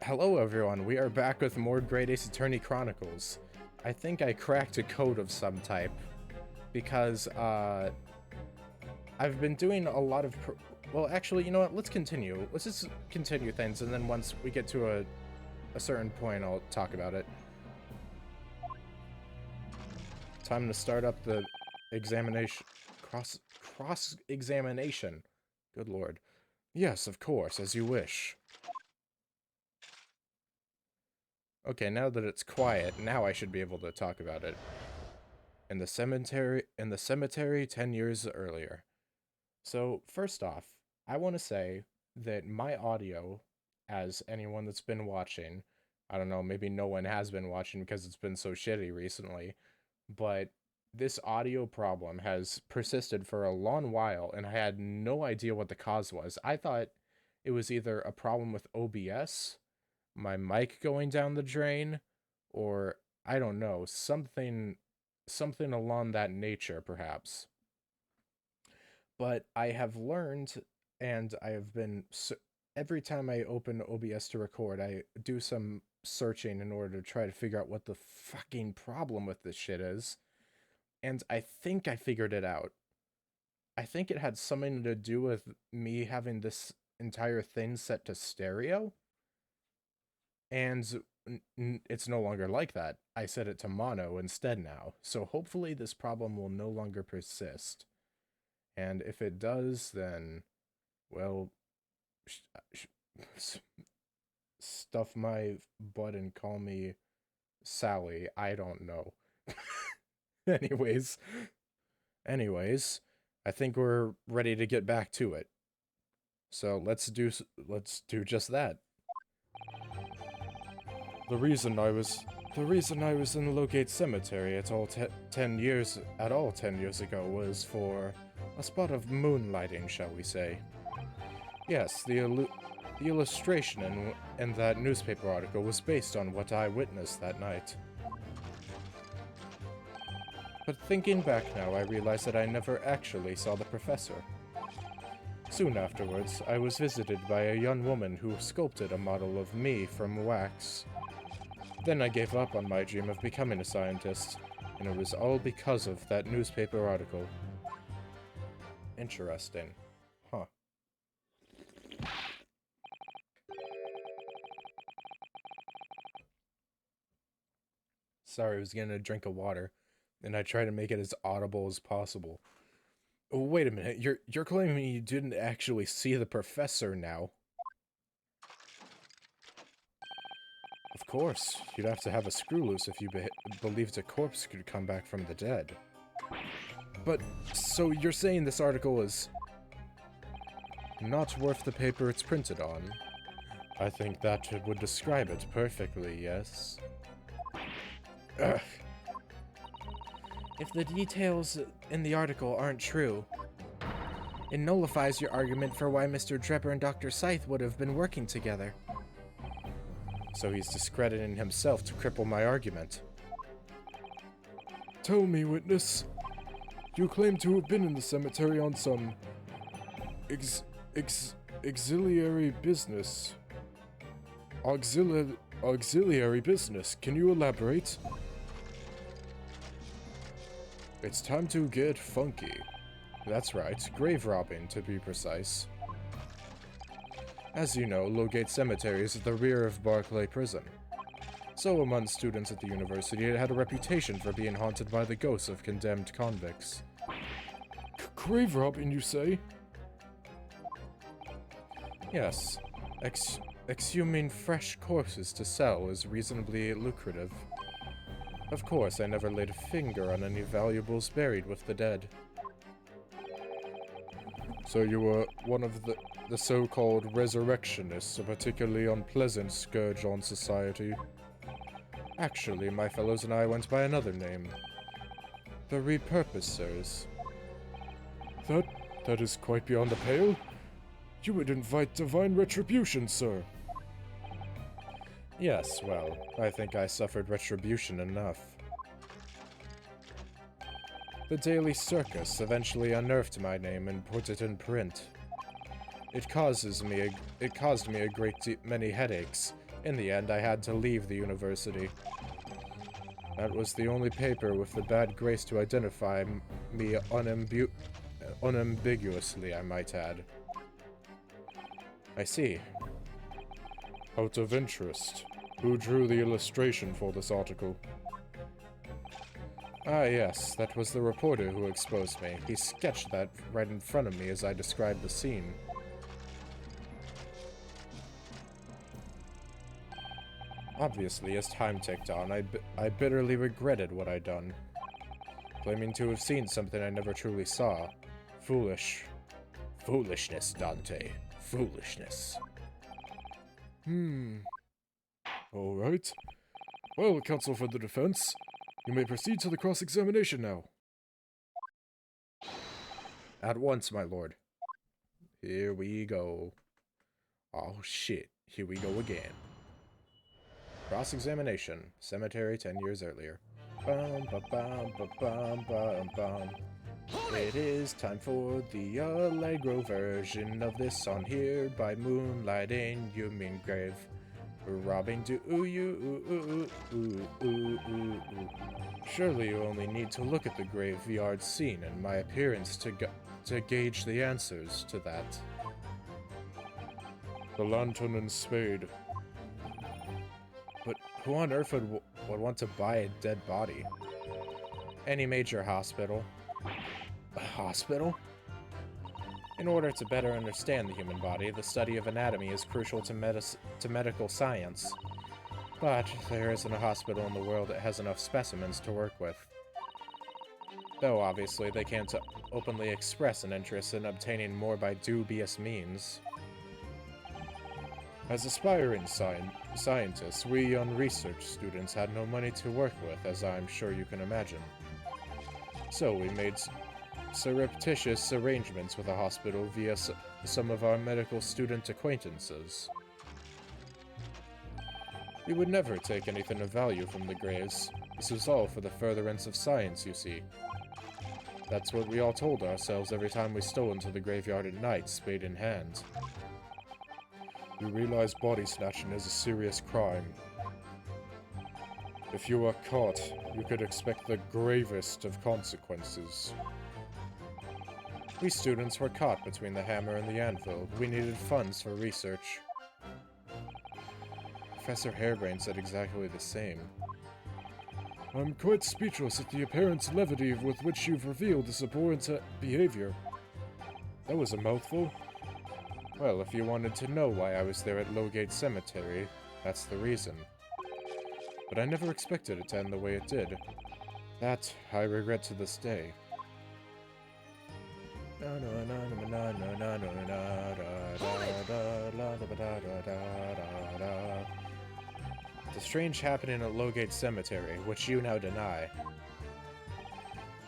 Hello everyone, we are back with more Great Ace Attorney Chronicles. I think I cracked a code of some type, because, I've been doing a lot of well, actually, you know what, let's continue. Let's just continue things, and then once we get to a certain point, I'll talk about it. Time to start up the examination, cross-examination. Good lord. Yes, of course, as you wish. Okay, now that it's quiet, now I should be able to talk about it. In the cemetery 10 years earlier. So, first off, I want to say that my audio, as anyone that's been watching, I don't know, maybe no one has been watching because it's been so shitty recently, but this audio problem has persisted for a long while, and I had no idea what the cause was. I thought it was either a problem with OBS, my mic going down the drain, or I don't know, something along that nature, perhaps. But I have learned, and I have been, every time I open OBS to record, I do some searching in order to try to figure out what the fucking problem with this shit is. And I think I figured it out. I think it had something to do with me having this entire thing set to stereo. And it's no longer like that. I set it to mono instead now. So hopefully this problem will no longer persist. And if it does, then, well, stuff my butt and call me Sally. I don't know. Anyways, I think we're ready to get back to it. So let's do just that. The reason I was in Logate Cemetery at all 10 years ago was for a spot of moonlighting, shall we say. Yes, the illustration in that newspaper article was based on what I witnessed that night. But thinking back now, I realize that I never actually saw the professor. Soon afterwards, I was visited by a young woman who sculpted a model of me from wax. Then I gave up on my dream of becoming a scientist, and it was all because of that newspaper article. Interesting. Huh. Sorry, I was getting a drink of water, and I tried to make it as audible as possible. Oh, wait a minute, you're claiming you didn't actually see the professor now? Of course, you'd have to have a screw loose if you believed a corpse could come back from the dead. But, so you're saying this article is not worth the paper it's printed on? I think that would describe it perfectly, yes. Ugh. If the details in the article aren't true, it nullifies your argument for why Mr. Drebber and Dr. Scythe would have been working together. So he's discrediting himself to cripple my argument. Tell me, witness. You claim to have been in the cemetery on some auxiliary business. Auxiliary business. Can you elaborate? It's time to get funky. That's right, grave robbing to be precise. As you know, Logate Cemetery is at the rear of Barclay Prison. So among students at the university, it had a reputation for being haunted by the ghosts of condemned convicts. Grave robbing, you say? Yes. Exhuming fresh corpses to sell is reasonably lucrative. Of course, I never laid a finger on any valuables buried with the dead. So you were one of the so-called resurrectionists, a particularly unpleasant scourge on society. Actually, my fellows and I went by another name. The Repurposers. That is quite beyond the pale. You would invite divine retribution, sir. Yes, well, I think I suffered retribution enough. The Daily Circus eventually unearthed my name and put it in print. It caused me a great many headaches, In the end, I had to leave the university. That was the only paper with the bad grace to identify me unambiguously, I might add. I see. Out of interest, who drew the illustration for this article? Ah, yes, that was the reporter who exposed me. He sketched that right in front of me as I described the scene. Obviously, as time ticked on, I bitterly regretted what I'd done. Claiming to have seen something I never truly saw. Foolishness, Dante. Foolishness. Alright. Well, counsel for the defense, you may proceed to the cross-examination now. At once, my lord. Here we go. Oh shit, here we go again. Cross-examination. Cemetery 10 years earlier. Bum, ba, bum, ba, bum, bum, bum. It is time for the Allegro version of this song here by moonlighting human grave. Robbing to you. Surely you only need to look at the graveyard scene and my appearance to gauge the answers to that. The lantern and spade. But who on earth would want to buy a dead body? Any major hospital. A hospital? In order to better understand the human body, the study of anatomy is crucial to medical science. But there isn't a hospital in the world that has enough specimens to work with. Though obviously they can't openly express an interest in obtaining more by dubious means. As aspiring scientists, we young research students had no money to work with, as I'm sure you can imagine. So we made surreptitious arrangements with a hospital via some of our medical student acquaintances. We would never take anything of value from the graves. This was all for the furtherance of science, you see. That's what we all told ourselves every time we stole into the graveyard at night, spade in hand. We realize body snatching is a serious crime. If you are caught, you could expect the gravest of consequences. We students were caught between the hammer and the anvil. We needed funds for research. Professor Harebrain said exactly the same. I'm quite speechless at the apparent levity with which you've revealed this abhorrent behavior. That was a mouthful. Well, if you wanted to know why I was there at Lowgate Cemetery, that's the reason. But I never expected it to end the way it did. That I regret to this day. It's a strange happening at Lowgate Cemetery, which you now deny.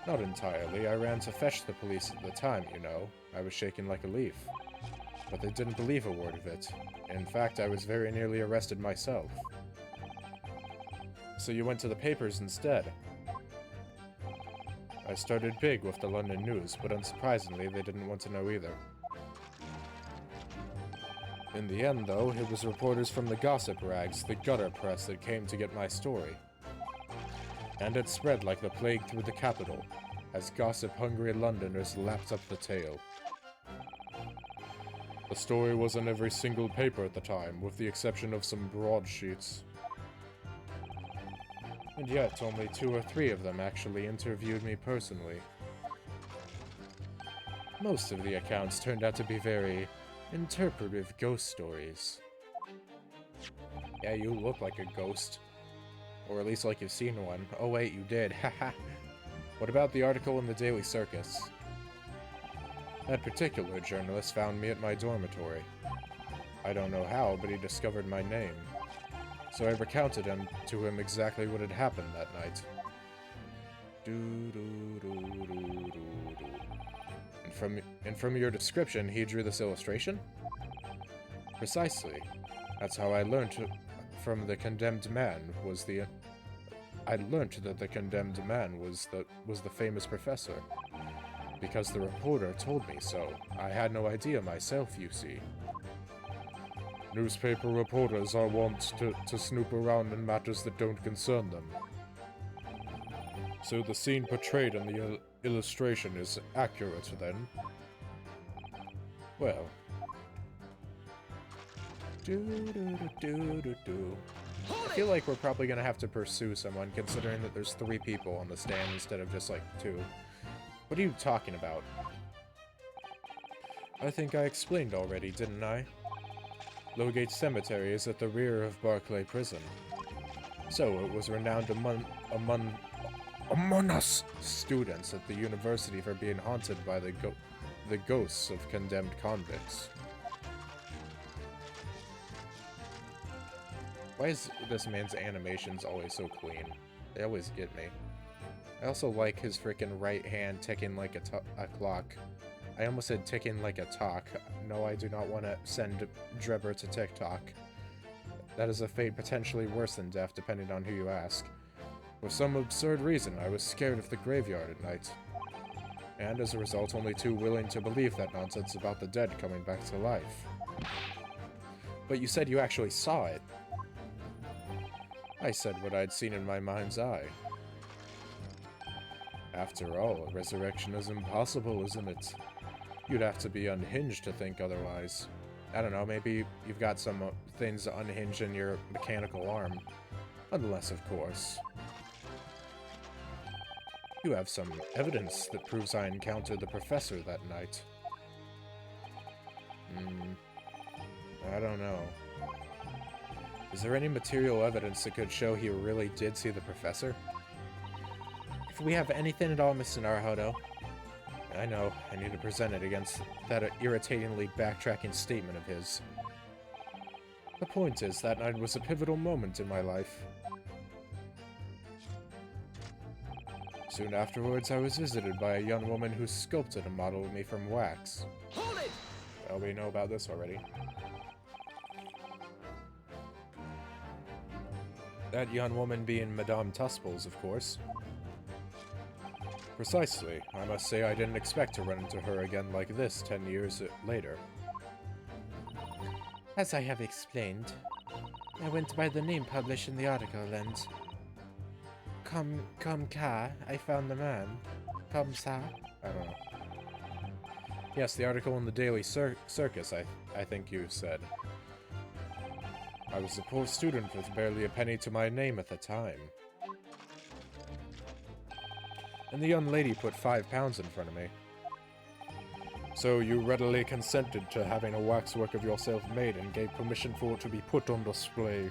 Not entirely. I ran to fetch the police at the time, you know. I was shaking like a leaf. But they didn't believe a word of it. In fact, I was very nearly arrested myself. So you went to the papers instead. I started big with the London News, but unsurprisingly, they didn't want to know either. In the end, though, it was reporters from the gossip rags, the gutter press, that came to get my story. And it spread like the plague through the capital, as gossip-hungry Londoners lapped up the tale. The story was on every single paper at the time, with the exception of some broadsheets. And yet, only 2 or 3 of them actually interviewed me personally. Most of the accounts turned out to be very interpretive ghost stories. Yeah, you look like a ghost. Or at least like you've seen one. Oh wait, you did, haha. What about the article in the Daily Circus? That particular journalist found me at my dormitory. I don't know how, but he discovered my name. So I recounted to him exactly what had happened that night. And from your description, he drew this illustration? Precisely. That's how I learned from the condemned man I learned that the condemned man was the famous professor. Because the reporter told me so. I had no idea myself, you see. Newspaper reporters are wont to snoop around in matters that don't concern them. So the scene portrayed in the illustration is accurate, then? Well. I feel like we're probably gonna have to pursue someone, considering that there's 3 people on the stand instead of just, like, 2. What are you talking about? I think I explained already, didn't I? Lowgate Cemetery is at the rear of Barclay Prison. So, it was renowned among us students at the university for being haunted by the ghosts of condemned convicts. Why is this man's animations always so clean? They always get me. I also like his freaking right hand ticking like a clock. I almost said ticking like a talk. No, I do not want to send Drebber to TikTok. That is a fate potentially worse than death, depending on who you ask. For some absurd reason, I was scared of the graveyard at night. And as a result, only too willing to believe that nonsense about the dead coming back to life. But you said you actually saw it. I said what I'd seen in my mind's eye. After all, a resurrection is impossible, isn't it? You'd have to be unhinged to think otherwise. I don't know, maybe you've got some things unhinged in your mechanical arm. Unless, of course, you have some evidence that proves I encountered the professor that night. I don't know. Is there any material evidence that could show he really did see the professor? If we have anything at all, Mr. Naruhodo. I know, I need to present it against that irritatingly backtracking statement of his. The point is, that night was a pivotal moment in my life. Soon afterwards, I was visited by a young woman who sculpted a model of me from wax. Hold it! Well, we know about this already. That young woman being Madame Tusples, of course. Precisely. I must say I didn't expect to run into her again like this 10 years later. As I have explained, I went by the name published in the article and... Comme car, I found the man. Comme ça? I don't know. Yes, the article in the Daily Circus, I think you said. I was a poor student with barely a penny to my name at the time. And the young lady put £5 in front of me. So you readily consented to having a waxwork of yourself made and gave permission for it to be put on display.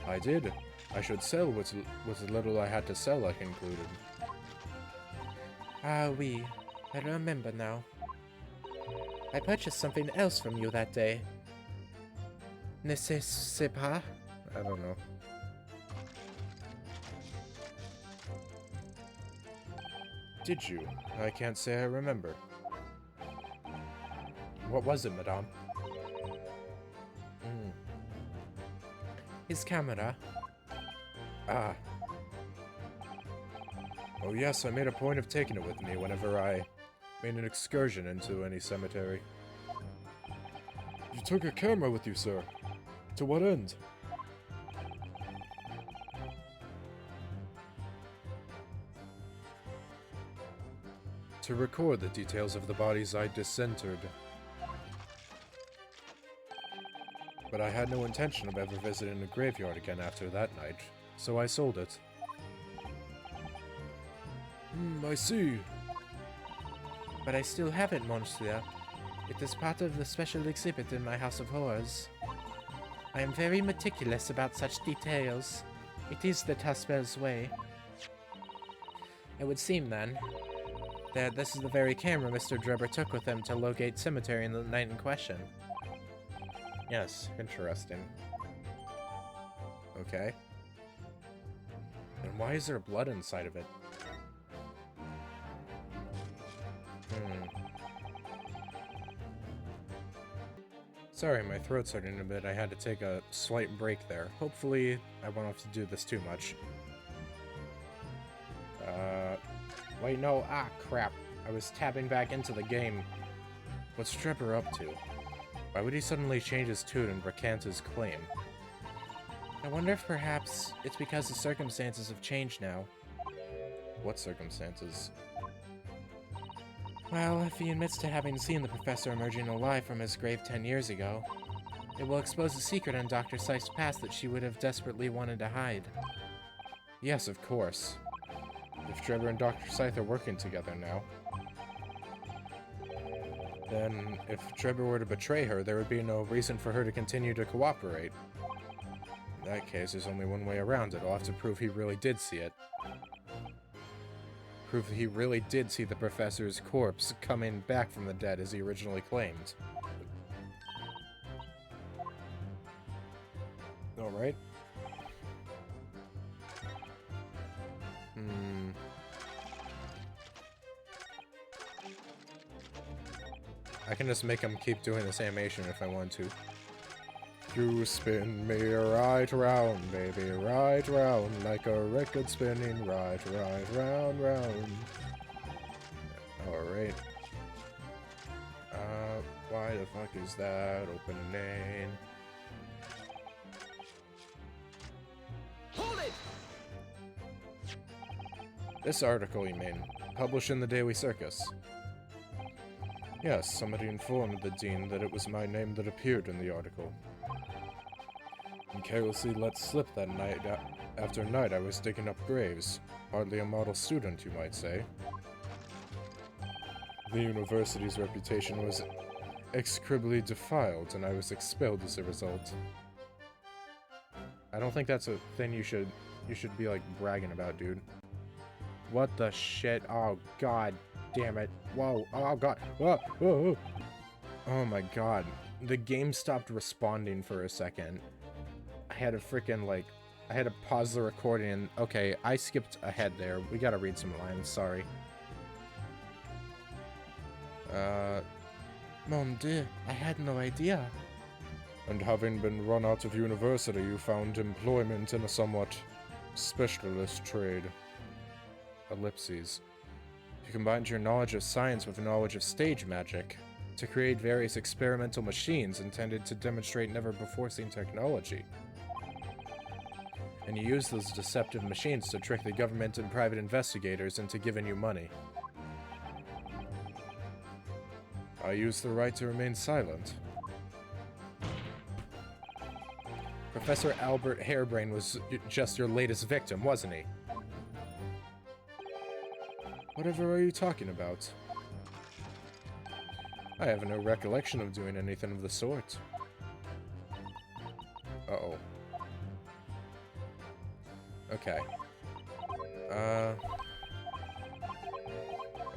I did. I should sell what little I had to sell, I concluded. Ah, oui. I remember now. I purchased something else from you that day. Ne sais pas? I don't know. Did you? I can't say I remember. What was it, madame? His camera. Ah. Oh yes, I made a point of taking it with me whenever I made an excursion into any cemetery. You took a camera with you, sir? To what end? To record the details of the bodies I disinterred. But I had no intention of ever visiting a graveyard again after that night, so I sold it. I see. But I still have it, monsieur. It is part of the special exhibit in my House of Horrors. I am very meticulous about such details. It is the Tuspel's way. It would seem, then, that this is the very camera Mr. Drebber took with him to Lowgate Cemetery in the night in question. Yes, interesting. Okay. And why is there blood inside of it? Sorry, my throat's hurting a bit. I had to take a slight break there. Hopefully, I won't have to do this too much. Wait, no. Ah, crap. I was tabbing back into the game. What's Drebber up to? Why would he suddenly change his tune and recant his claim? I wonder if perhaps it's because the circumstances have changed now. What circumstances? Well, if he admits to having seen the professor emerging alive from his grave 10 years ago, it will expose a secret in Dr. Scythe's past that she would have desperately wanted to hide. Yes, of course. If Drebber and Dr. Scythe are working together now, then if Drebber were to betray her, there would be no reason for her to continue to cooperate. In that case, there's only one way around it. I'll have to prove he really did see it. Prove that he really did see the professor's corpse coming back from the dead as he originally claimed. Alright. I can just make him keep doing this animation if I want to. You spin me right round, baby, right round, like a record spinning right, round, round. Alright. Why the fuck is that opening? Hold it! This article, you mean, published in the Daily Circus. Yes, somebody informed the Dean that it was my name that appeared in the article. And carelessly let slip that night after night I was digging up graves. Hardly a model student, you might say. The university's reputation was execrably defiled, and I was expelled as a result. I don't think that's a thing you should be, like, bragging about, dude. What the shit? Oh, god damn it. Whoa. Oh, god. Whoa. Whoa. Oh, my god. The game stopped responding for a second. I had to freaking, like... I had to pause the recording and... Okay, I skipped ahead there. We gotta read some lines. Sorry. Mon Dieu, I had no idea. And having been run out of university, you found employment in a somewhat specialist trade. Ellipses. You combined your knowledge of science with knowledge of stage magic to create various experimental machines intended to demonstrate never-before-seen technology. And you used those deceptive machines to trick the government and private investigators into giving you money. I used the right to remain silent. Professor Albert Hairbrain was just your latest victim, wasn't he? Whatever are you talking about? I have no recollection of doing anything of the sort. Uh-oh. Okay.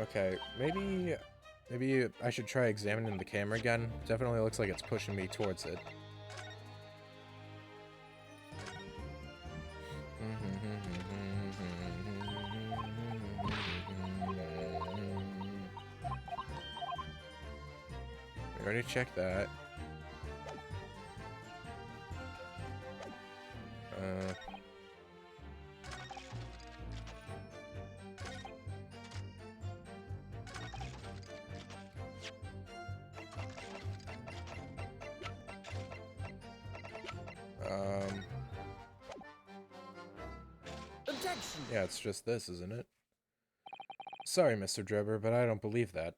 Okay, maybe I should try examining the camera again. Definitely looks like it's pushing me towards it. We already checked that. Objection! Yeah, it's just this, isn't it? Sorry, Mr. Drebber, but I don't believe that.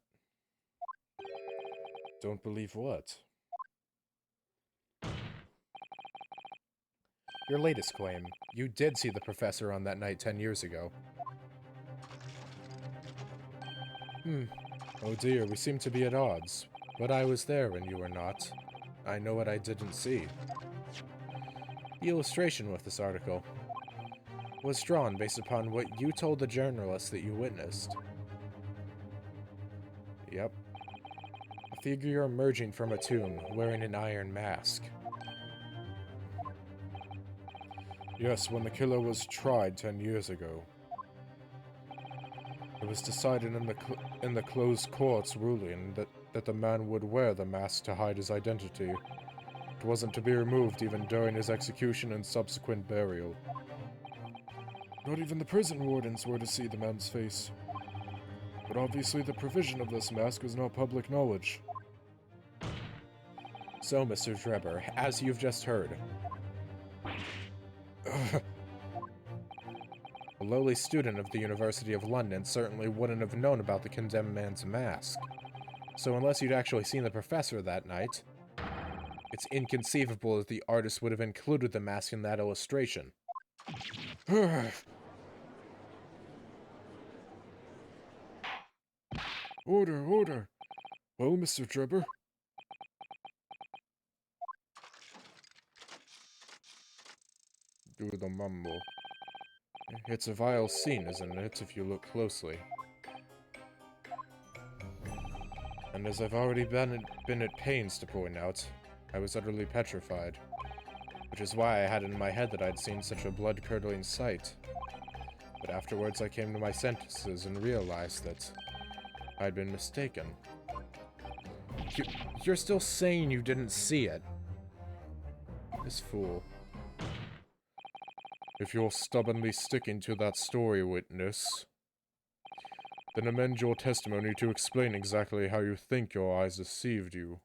Don't believe what? Your latest claim. You did see the professor on that night 10 years ago. Oh dear, we seem to be at odds. But I was there when you were not. I know what I didn't see. The illustration with this article was drawn based upon what you told the journalist that you witnessed. Yep. A figure emerging from a tomb, wearing an iron mask. Yes, when the killer was tried 10 years ago. It was decided in the closed court's ruling that the man would wear the mask to hide his identity. It wasn't to be removed even during his execution and subsequent burial. Not even the prison wardens were to see the man's face. But obviously the provision of this mask was not public knowledge. So, Mr. Drebber, as you've just heard, a lowly student of the University of London certainly wouldn't have known about the condemned man's mask. So unless you'd actually seen the professor that night, it's inconceivable that the artist would have included the mask in that illustration. Order, order. Well, Mr. Drebber? Do the mumble. It's a vile scene, isn't it, if you look closely? And as I've already been at pains to point out, I was utterly petrified. Which is why I had it in my head that I'd seen such a blood-curdling sight. But afterwards I came to my senses and realized that I'd been mistaken. You're still saying you didn't see it? This fool. If you're stubbornly sticking to that story, witness, then amend your testimony to explain exactly how you think your eyes deceived you.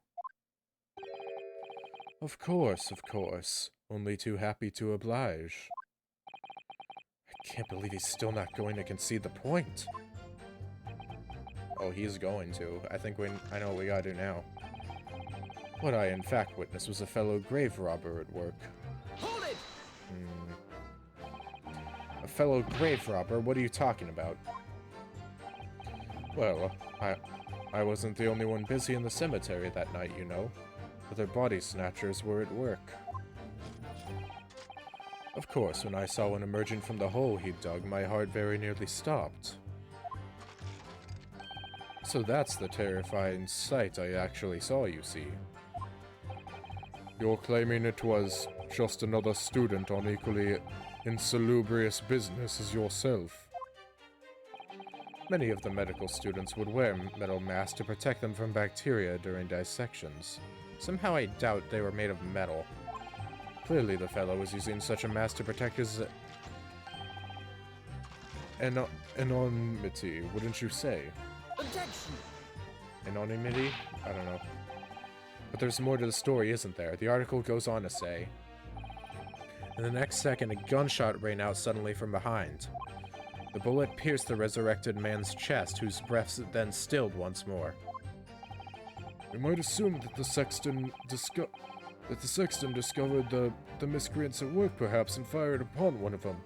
Of course, of course. Only too happy to oblige. I can't believe he's still not going to concede the point. Oh, he's going to. I know what we gotta do now. What I in fact witnessed was a fellow grave robber at work. Hold it! A fellow grave robber? What are you talking about? Well, I wasn't the only one busy in the cemetery that night, you know. Other body snatchers were at work. Of course, when I saw one emerging from the hole he'd dug, my heart very nearly stopped. So that's the terrifying sight I actually saw, you see. You're claiming it was just another student on equally insalubrious business as yourself. Many of the medical students would wear metal masks to protect them from bacteria during dissections. Somehow I doubt they were made of metal. Clearly the fellow was using such a mask to protect his anonymity, wouldn't you say? Objection! Anonymity? I don't know. But there's more to the story, isn't there? The article goes on to say, in the next second, a gunshot rang out suddenly from behind. The bullet pierced the resurrected man's chest, whose breath then stilled once more. We might assume that the sexton discovered the miscreants at work, perhaps, and fired upon one of them.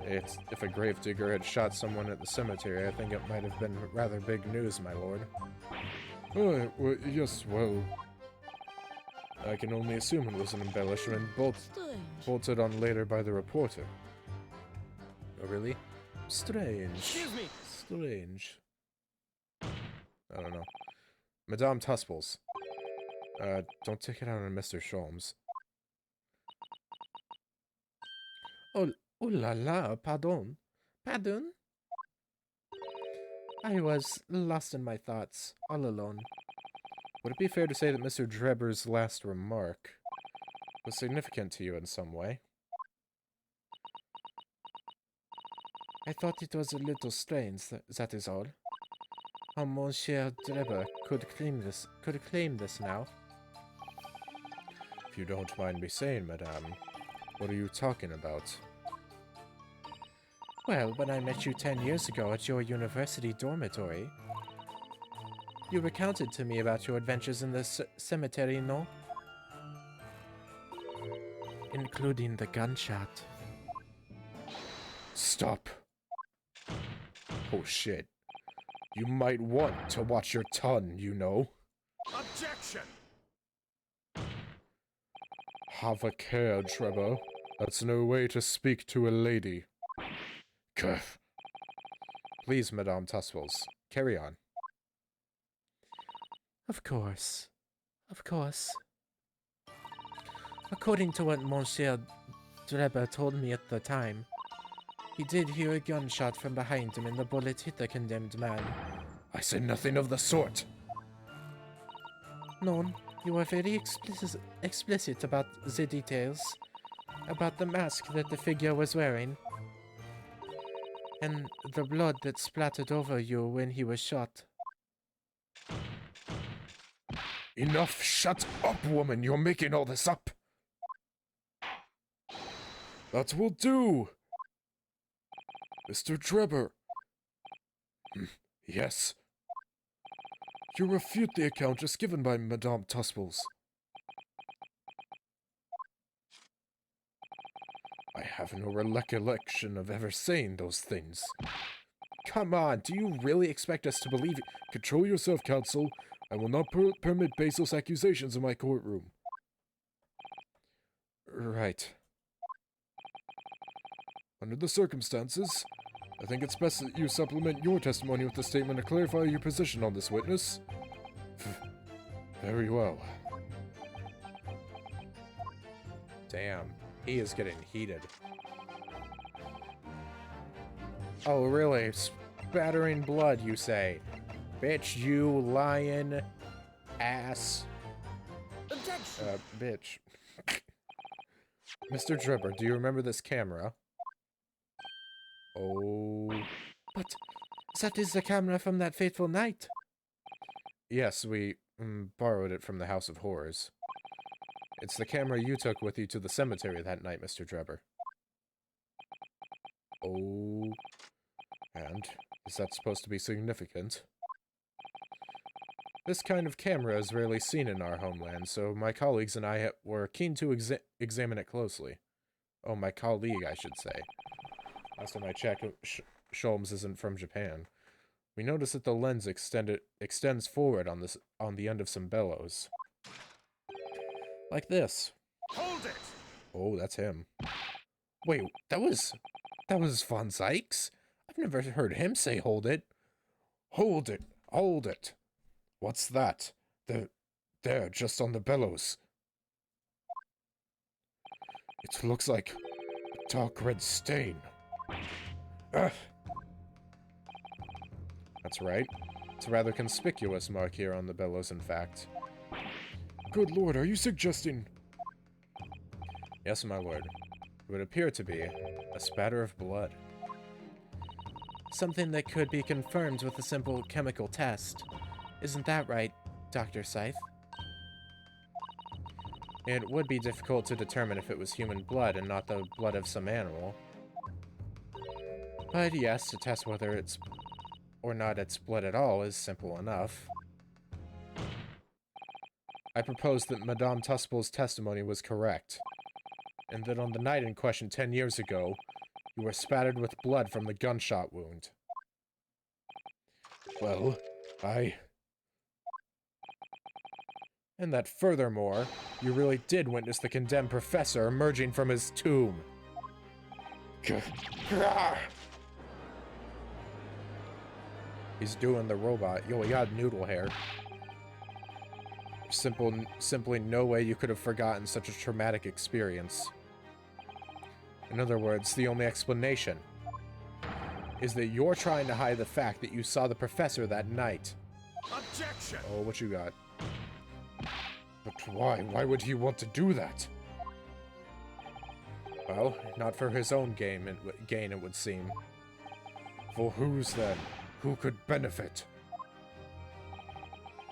If a gravedigger had shot someone at the cemetery, I think it might have been rather big news, my lord. Oh, well, yes, well... I can only assume it was an embellishment bolted on later by the reporter. Oh, really? Strange. Excuse me! Strange. I don't know. Madame Tusples. Don't take it out on Mr. Sholmes. Oh la la, pardon. Pardon? I was lost in my thoughts, all alone. Would it be fair to say that Mr. Drebber's last remark was significant to you in some way? I thought it was a little strange, that is all. How Monsieur Drebber could claim this now. If you don't mind me saying, madame, what are you talking about? Well, when I met you 10 years ago at your university dormitory, you recounted to me about your adventures in the cemetery, no? Including the gunshot. Stop. Oh shit. You might want to watch your tongue, you know. Objection! Have a care, Drebber. That's no way to speak to a lady. Cuff. Please, Madame Tusples, carry on. Of course. Of course. According to what Monsieur Drebber told me at the time, he did hear a gunshot from behind him and the bullet hit the condemned man. I said nothing of the sort. No, you were very explicit about the details. About the mask that the figure was wearing. And the blood that splattered over you when he was shot. Enough! Shut up, woman! You're making all this up! That will do! Mr. Drebber! Yes. You refute the account just given by Madame Tusples. I have no recollection of ever saying those things. Come on, do you really expect us to believe you? Control yourself, counsel. I will not permit baseless accusations in my courtroom. Right. Under the circumstances, I think it's best that you supplement your testimony with a statement to clarify your position on this witness. Very well. Damn, he is getting heated. Oh, really? Spattering blood, you say? Bitch, you lying ass. Objection! Bitch. Mr. Drebber, do you remember this camera? Oh. But that is the camera from that fateful night. Yes, we borrowed it from the House of Horrors. It's the camera you took with you to the cemetery that night, Mr. Drebber. Oh. And is that supposed to be significant? This kind of camera is rarely seen in our homeland, so my colleagues and I were keen to examine it closely. Oh, my colleague, I should say. Last time I checked, Sholmes isn't from Japan. We notice that the lens extends forward on the end of some bellows. Like this. Hold it! Oh, that's him. Wait, that was Von Sykes? I've never heard him say hold it. Hold it, hold it. What's that? There, just on the bellows. It looks like a dark red stain. Ugh. That's right. It's a rather conspicuous mark here on the bellows, in fact. Good lord, are you suggesting... Yes, my lord. It would appear to be a spatter of blood. Something that could be confirmed with a simple chemical test. Isn't that right, Dr. Scythe? It would be difficult to determine if it was human blood and not the blood of some animal. But yes, to test whether it's or not it's blood at all is simple enough. I propose that Madame Tusple's testimony was correct, and that on the night in question 10 years ago, you were spattered with blood from the gunshot wound. Well, And that furthermore, you really did witness the condemned professor emerging from his tomb. He's doing the robot. Yo, he got noodle hair. Simply no way you could have forgotten such a traumatic experience. In other words, the only explanation is that you're trying to hide the fact that you saw the professor that night. Objection! Oh, what you got? But why? Why would he want to do that? Well, not for his own gain, it would seem. For whose then? Who could benefit?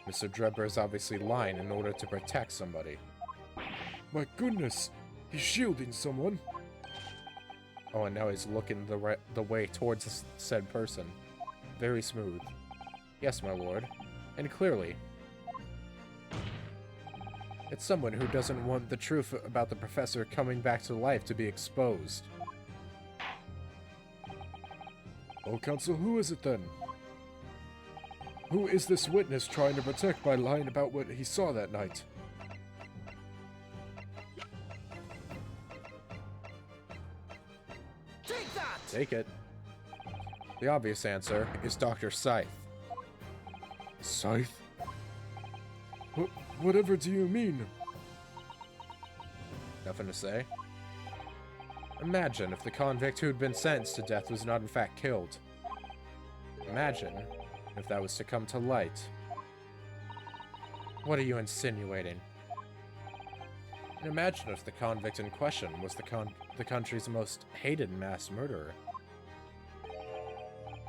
Mr. Drebber is obviously lying in order to protect somebody. My goodness! He's shielding someone! Oh, and now he's looking the way towards said person. Very smooth. Yes, my lord. And clearly. It's someone who doesn't want the truth about the professor coming back to life to be exposed. Oh, counsel, who is it then? Who is this witness trying to protect by lying about what he saw that night? Take that! Take it. The obvious answer is Dr. Scythe. Scythe? Whatever do you mean? Nothing to say. Imagine if the convict who'd been sentenced to death was not in fact killed. Imagine if that was to come to light. What are you insinuating? And imagine if the convict in question was the country's most hated mass murderer.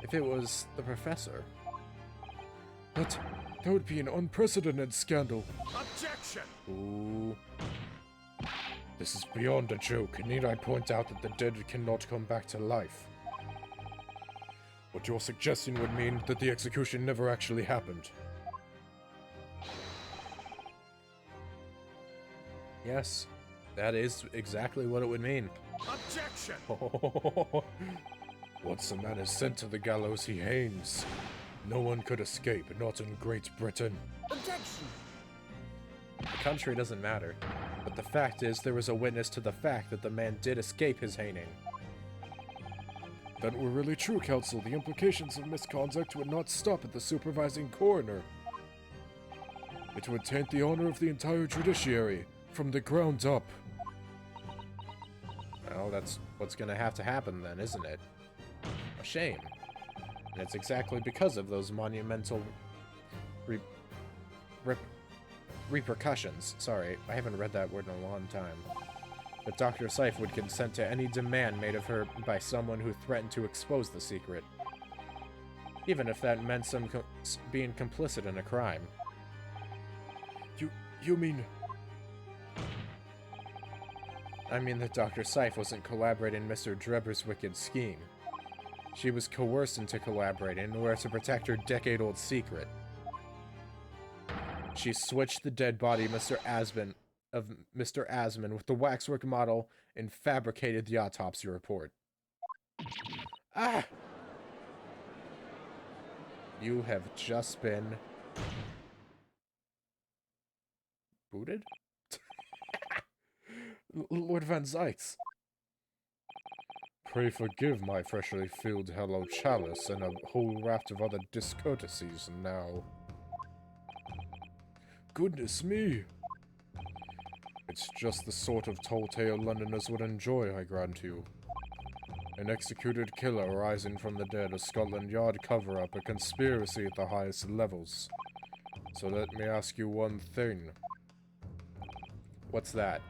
If it was the professor. That would be an unprecedented scandal. Objection! Ooh. This is beyond a joke. Need I point out that the dead cannot come back to life? What you're suggesting would mean that the execution never actually happened. Yes, that is exactly what it would mean. Objection! Once a man is sent to the gallows, he hangs. No one could escape, not in Great Britain. Objection! The country doesn't matter, but the fact is there was a witness to the fact that the man did escape his hanging. That were really true, Counsel. The implications of misconduct would not stop at the supervising coroner. It would taint the honor of the entire judiciary, from the ground up. Well, that's what's gonna have to happen then, isn't it? A shame. And it's exactly because of those monumental repercussions. Sorry, I haven't read that word in a long time. But Dr. Seif would consent to any demand made of her by someone who threatened to expose the secret. Even if that meant being complicit in a crime. You mean... I mean that Dr. Seif wasn't collaborating in Mr. Drebber's wicked scheme. She was coerced into collaborating in order to protect her decade-old secret. She switched the dead body of Mr. Asman with the waxwork model and fabricated the autopsy report. Ah! You have just been... booted? Lord Van Zykes. Pray forgive my freshly filled hello chalice and a whole raft of other discourtesies now. Goodness me! It's just the sort of tall tale Londoners would enjoy, I grant you. An executed killer rising from the dead, a Scotland Yard cover-up, a conspiracy at the highest levels. So let me ask you one thing. What's that?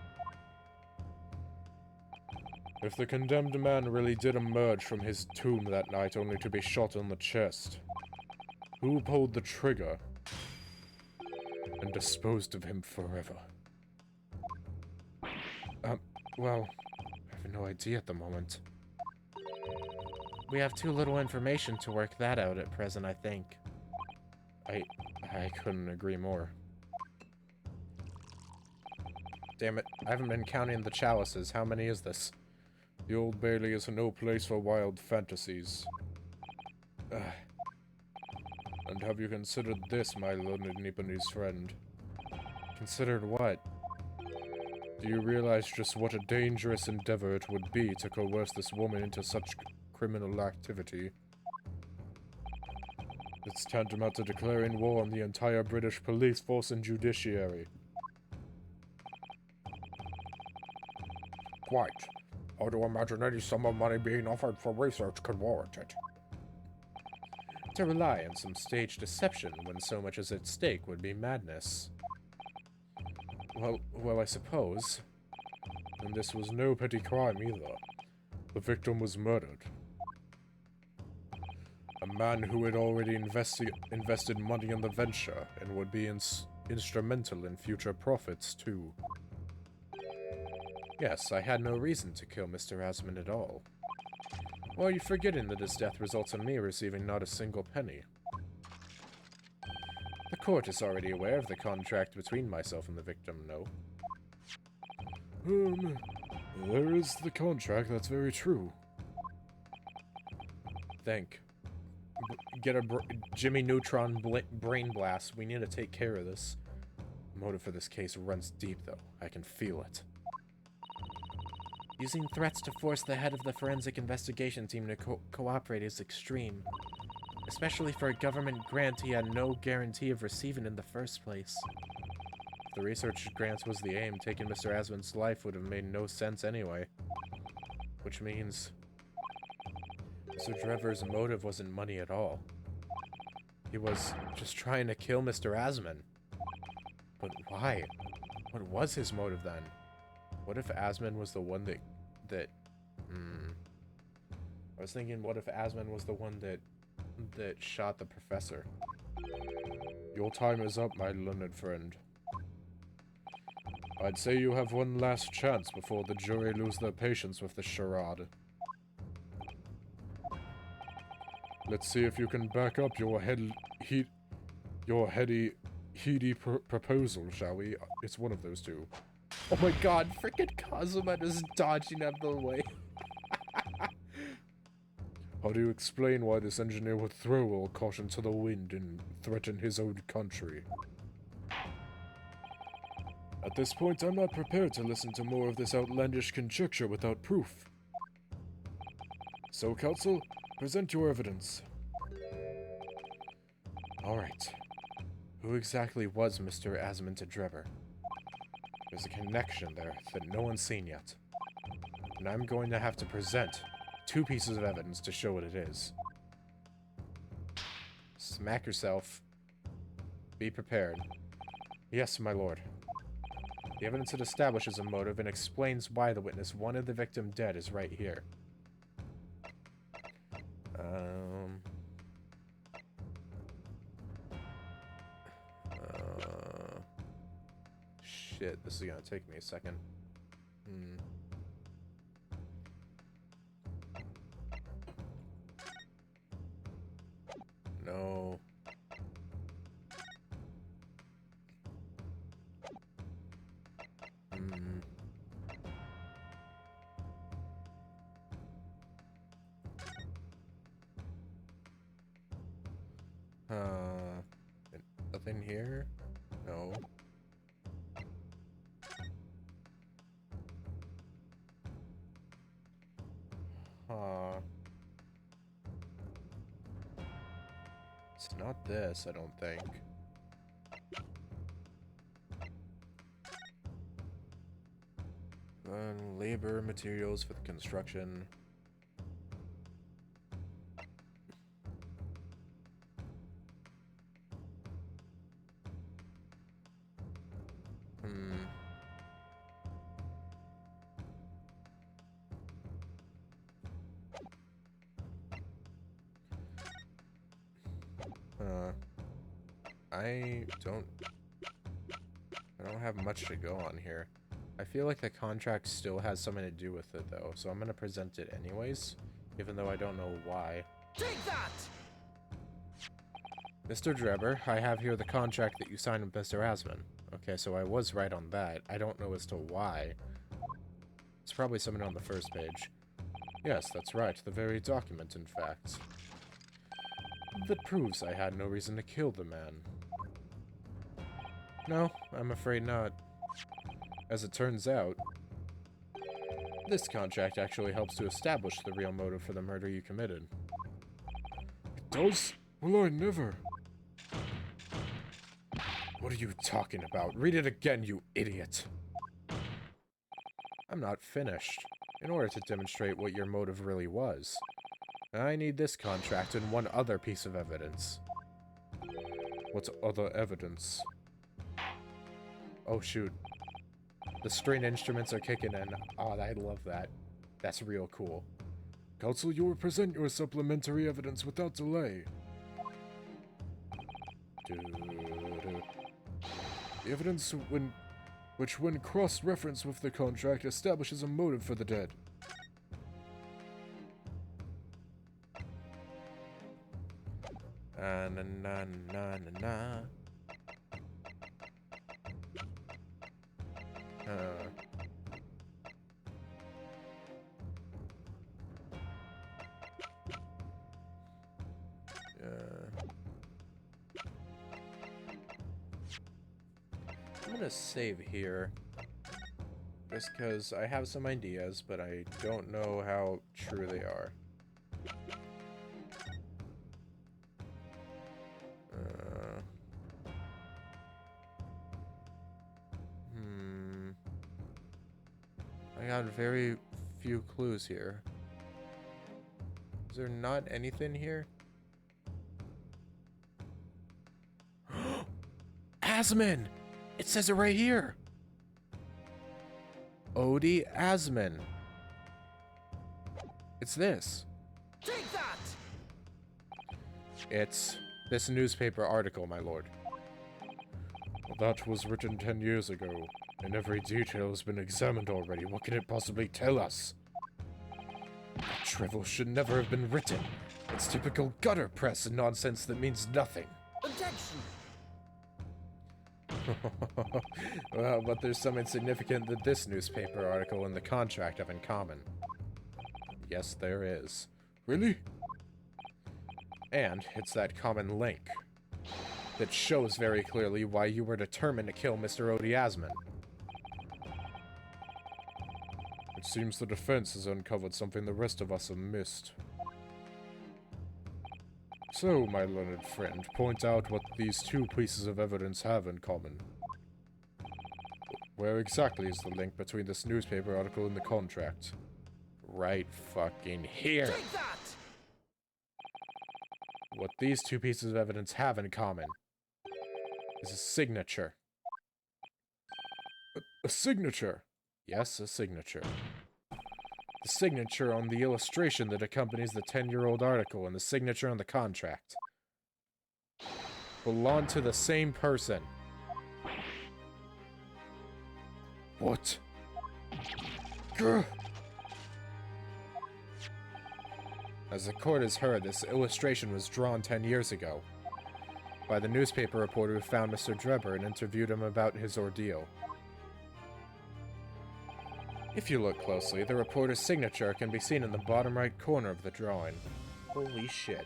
If the condemned man really did emerge from his tomb that night only to be shot in the chest, who pulled the trigger and disposed of him forever? Well, I have no idea at the moment. We have too little information to work that out at present, I think. I couldn't agree more. Damn it, I haven't been counting the chalices. How many is this? The Old Bailey is no place for wild fantasies. And have you considered this, my learned Nipponese friend? Considered what? Do you realize just what a dangerous endeavor it would be to coerce this woman into such criminal activity? It's tantamount to declaring war on the entire British police force and judiciary. Quite. I do imagine any sum of money being offered for research could warrant it. To rely on some staged deception when so much is at stake would be madness. Well, I suppose. And this was no petty crime either. The victim was murdered. A man who had already invested money in the venture and would be instrumental in future profits too. Yes, I had no reason to kill Mr. Asman at all. Well, you're forgetting that his death results in me receiving not a single penny. The court is already aware of the contract between myself and the victim, no? There is the contract, that's very true. Get a Jimmy Neutron brain blast. We need to take care of this. The motive for this case runs deep, though. I can feel it. Using threats to force the head of the forensic investigation team to cooperate is extreme. Especially for a government grant he had no guarantee of receiving in the first place. If the research grant was the aim, taking Mr. Asman's life would have made no sense anyway. Which means... Mr. Drebber's motive wasn't money at all. He was just trying to kill Mr. Asman. But why? What was his motive then? What if Asman was the one that I was thinking, what if Asman was the one that shot the professor? Your time is up, my learned friend. I'd say you have one last chance before the jury lose their patience with the charade. Let's see if you can back up your heady proposal, shall we? It's one of those two. Oh my god, freaking Kazuma is dodging out of the way. How do you explain why this engineer would throw all caution to the wind and threaten his own country? At this point, I'm not prepared to listen to more of this outlandish conjecture without proof. So, counsel, present your evidence. Alright. Who exactly was Mr. Asmund to Drebber? There's a connection there that no one's seen yet. And I'm going to have to present 2 pieces of evidence to show what it is. Smack yourself. Be prepared. Yes, my lord. The evidence that establishes a motive and explains why the witness wanted the victim dead is right here. Shit, this is gonna take me a second. No. Nothing here? No. It's not this, I don't think. Labor, materials for the construction. I don't have much to go on here. I feel like the contract still has something to do with it, though, so I'm gonna present it anyways, even though I don't know why. Take that! Mr. Drebber, I have here the contract that you signed with Mr. Asmund. Okay, so I was right on that. I don't know as to why. It's probably something on the first page. Yes, that's right. The very document, in fact. That proves I had no reason to kill the man. No, I'm afraid not. As it turns out, this contract actually helps to establish the real motive for the murder you committed. It does? Well, I never. What are you talking about? Read it again, you idiot! I'm not finished. In order to demonstrate what your motive really was, I need this contract and one other piece of evidence. What other evidence? Oh shoot. The string instruments are kicking in. Oh, I love that. That's real cool. Counsel, you will present your supplementary evidence without delay. The evidence which when cross-referenced with the contract establishes a motive for the dead. Na na na na na. I'm gonna save here, just because I have some ideas, but I don't know how true they are. I got very few clues here. Is there not anything here? Asmund! It says it right here! Odie Asmund. It's this. Take that! It's this newspaper article, my lord. That was written 10 years ago, and every detail has been examined already. What can it possibly tell us? That drivel should never have been written. It's typical gutter press and nonsense that means nothing. Objection! Well, but there's something significant that this newspaper article and the contract have in common. Yes, there is. Really? And it's that common link that shows very clearly why you were determined to kill Mr. Odiasman. It seems the defense has uncovered something the rest of us have missed. So, my learned friend, point out what these two pieces of evidence have in common. Where exactly is the link between this newspaper article and the contract? Right fucking here. Take that! What these two pieces of evidence have in common is a signature. A signature? Yes, a signature. The signature on the illustration that accompanies the 10-year-old article and the signature on the contract belong to the same person. What? Gah! As the court has heard, this illustration was drawn 10 years ago by the newspaper reporter who found Mr. Drebber and interviewed him about his ordeal. If you look closely, the reporter's signature can be seen in the bottom right corner of the drawing. Holy shit.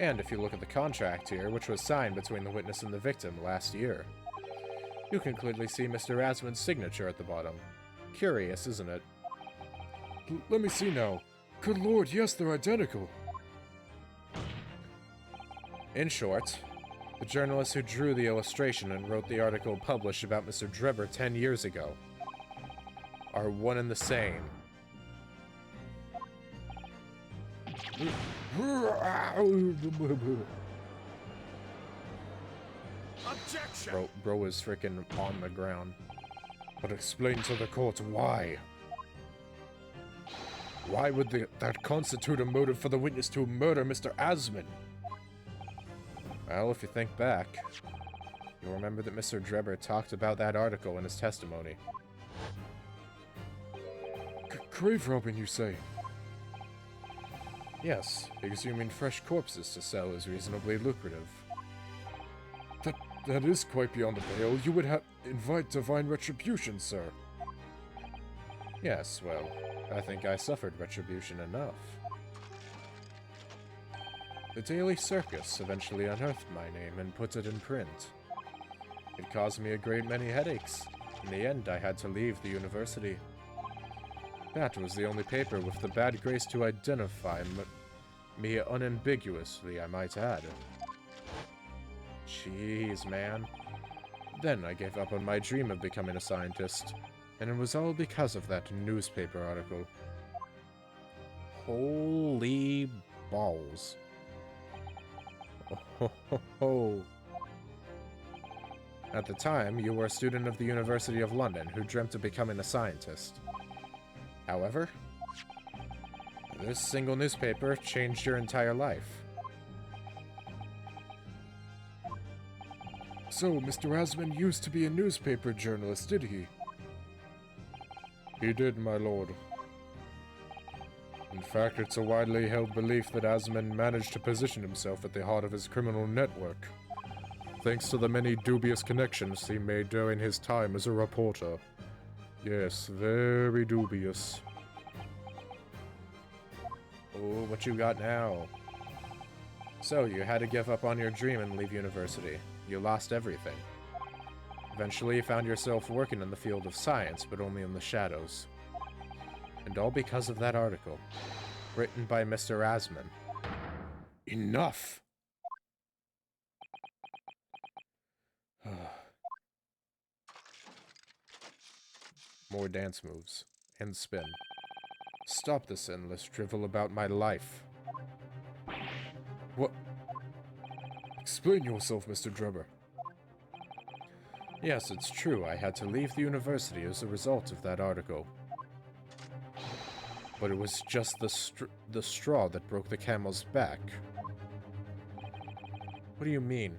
And if you look at the contract here, which was signed between the witness and the victim last year, you can clearly see Mr. Asman's signature at the bottom. Curious, isn't it? Let me see now. Good lord, yes, they're identical. In short, the journalist who drew the illustration and wrote the article published about Mr. Drebber 10 years ago are one and the same. Objection! Bro is freaking on the ground. But explain to the court why. Why would that constitute a motive for the witness to murder Mr. Asman? Well, if you think back, you'll remember that Mr. Drebber talked about that article in his testimony. Grave robbing, you say? Yes, exhuming fresh corpses to sell is reasonably lucrative. That is quite beyond the pale. You would invite divine retribution, sir. Yes, well, I think I suffered retribution enough. The Daily Circus eventually unearthed my name and put it in print. It caused me a great many headaches. In the end, I had to leave the university. That was the only paper with the bad grace to identify me unambiguously, I might add. Jeez, man. Then I gave up on my dream of becoming a scientist, and it was all because of that newspaper article. Holy balls. Oh, ho, ho, ho. At the time, you were a student of the University of London who dreamt of becoming a scientist. However, this single newspaper changed your entire life. So, Mr. Asman used to be a newspaper journalist, did he? He did, my lord. In fact, it's a widely held belief that Asman managed to position himself at the heart of his criminal network, thanks to the many dubious connections he made during his time as a reporter. Yes, very dubious. Oh, what you got now? So, you had to give up on your dream and leave university. You lost everything. Eventually, you found yourself working in the field of science, but only in the shadows. And all because of that article, written by Mr. Asman. Enough! More dance moves. And spin. Stop this endless drivel about my life. What? Explain yourself, Mr. Drebber. Yes, it's true. I had to leave the university as a result of that article. But it was just the straw that broke the camel's back. What do you mean?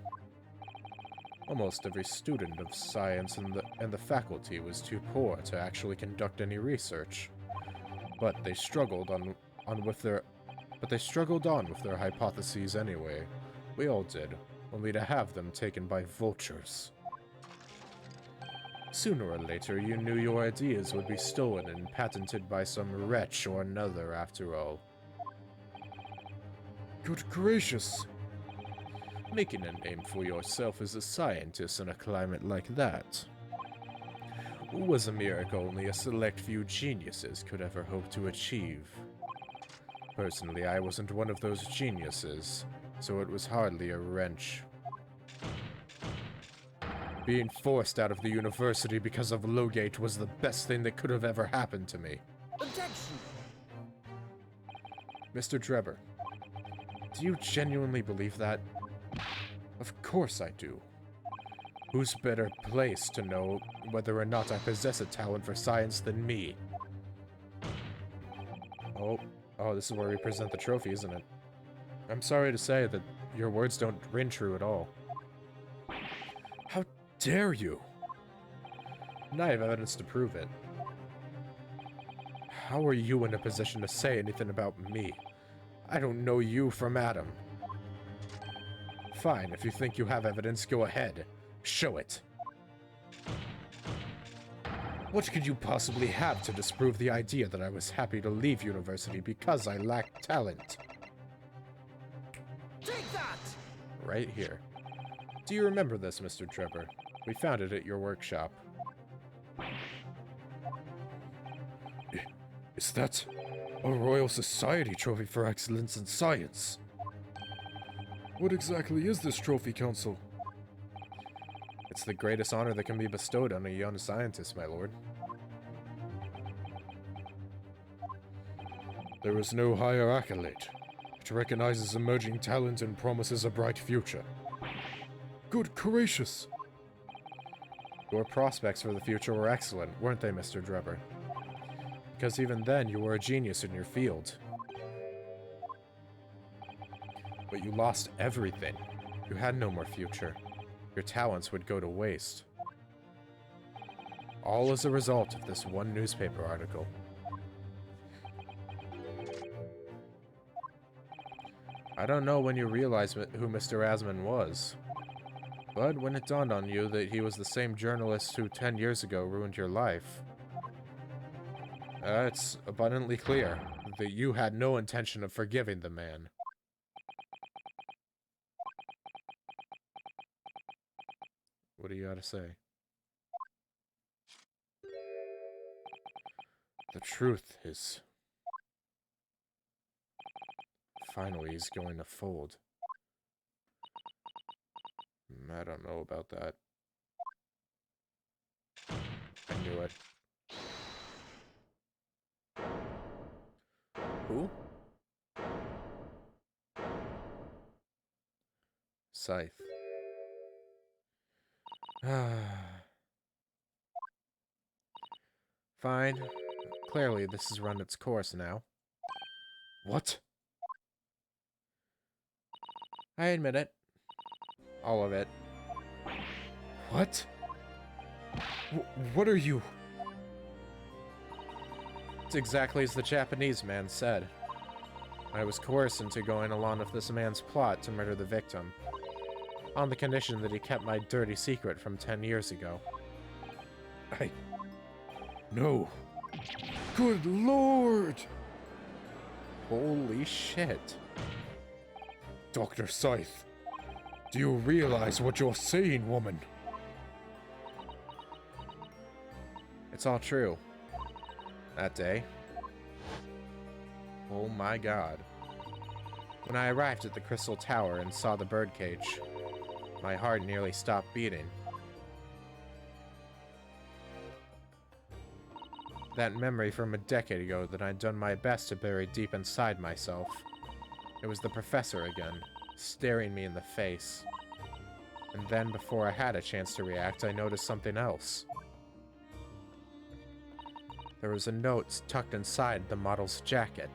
Almost every student of science and the faculty was too poor to actually conduct any research. But they struggled on with their hypotheses anyway. We all did, only to have them taken by vultures. Sooner or later, you knew your ideas would be stolen and patented by some wretch or another, after all. Good gracious! Making a name for yourself as a scientist in a climate like that was a miracle only a select few geniuses could ever hope to achieve. Personally, I wasn't one of those geniuses, so it was hardly a wrench. Being forced out of the university because of Logate was the best thing that could have ever happened to me. Objection! Mr. Drebber, do you genuinely believe that? Of course I do. Who's better placed to know whether or not I possess a talent for science than me? Oh, this is where we present the trophy, isn't it? I'm sorry to say that your words don't ring true at all. How dare you? And I have evidence to prove it. How are you in a position to say anything about me? I don't know you from Adam. Fine, if you think you have evidence, go ahead. Show it. What could you possibly have to disprove the idea that I was happy to leave university because I lacked talent? Take that! Right here. Do you remember this, Mr. Drebber? We found it at your workshop. Is that a Royal Society trophy for excellence in science? What exactly is this trophy, Council? It's the greatest honor that can be bestowed on a young scientist, my lord. There is no higher accolade. It recognizes emerging talent and promises a bright future. Good gracious! Your prospects for the future were excellent, weren't they, Mr. Drebber? Because even then, you were a genius in your field. But you lost everything. You had no more future. Your talents would go to waste. All as a result of this one newspaper article. I don't know when you realized who Mr. Asman was, but when it dawned on you that he was the same journalist who 10 years ago ruined your life, it's abundantly clear that you had no intention of forgiving the man. What do you gotta say? The truth is... Finally, he's going to fold. I don't know about that. I knew it. Who? Scythe. Fine. Clearly, this has run its course now. What? I admit it. All of it. What? What are you? It's exactly as the Japanese man said. I was coerced into going along with this man's plot to murder the victim, on the condition that he kept my dirty secret from 10 years ago. No. Good Lord! Holy shit. Dr. Scythe, do you realize what you're saying, woman? It's all true. That day. Oh my god. When I arrived at the Crystal Tower and saw the birdcage, my heart nearly stopped beating. That memory from a decade ago that I'd done my best to bury deep inside myself. It was the professor again, staring me in the face. And then, before I had a chance to react, I noticed something else. There was a note tucked inside the model's jacket.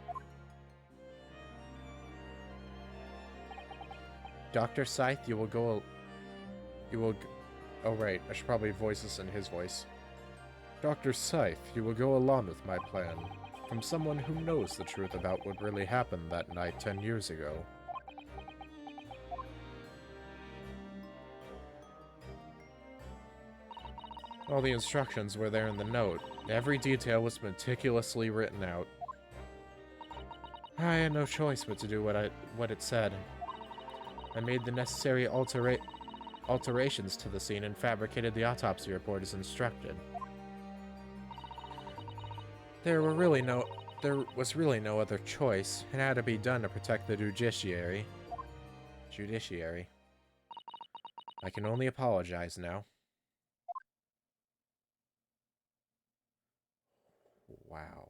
Dr. Scythe, you will Oh, right. I should probably voice this in his voice. Dr. Scythe, you will go along with my plan. From someone who knows the truth about what really happened that night 10 years ago. All the instructions were there in the note. Every detail was meticulously written out. I had no choice but to do what it said. I made the necessary alterations to the scene and fabricated the autopsy report as instructed. There was really no other choice. It had to be done to protect the judiciary. I can only apologize now. Wow.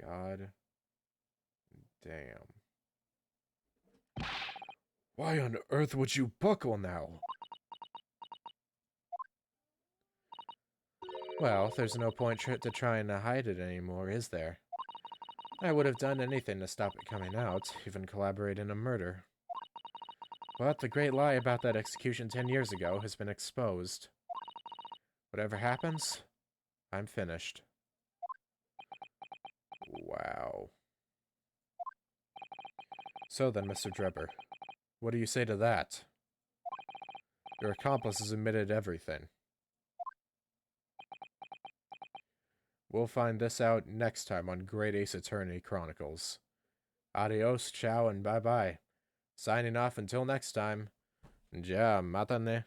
God damn. Why on earth would you buckle now? Well, there's no point to trying to hide it anymore, is there? I would have done anything to stop it coming out, even collaborate in a murder. But the great lie about that execution 10 years ago has been exposed. Whatever happens, I'm finished. Wow. So then, Mr. Drebber, what do you say to that? Your accomplice has admitted everything. We'll find this out next time on Great Ace Attorney Chronicles. Adios, ciao, and bye-bye. Signing off until next time. Ja, matane.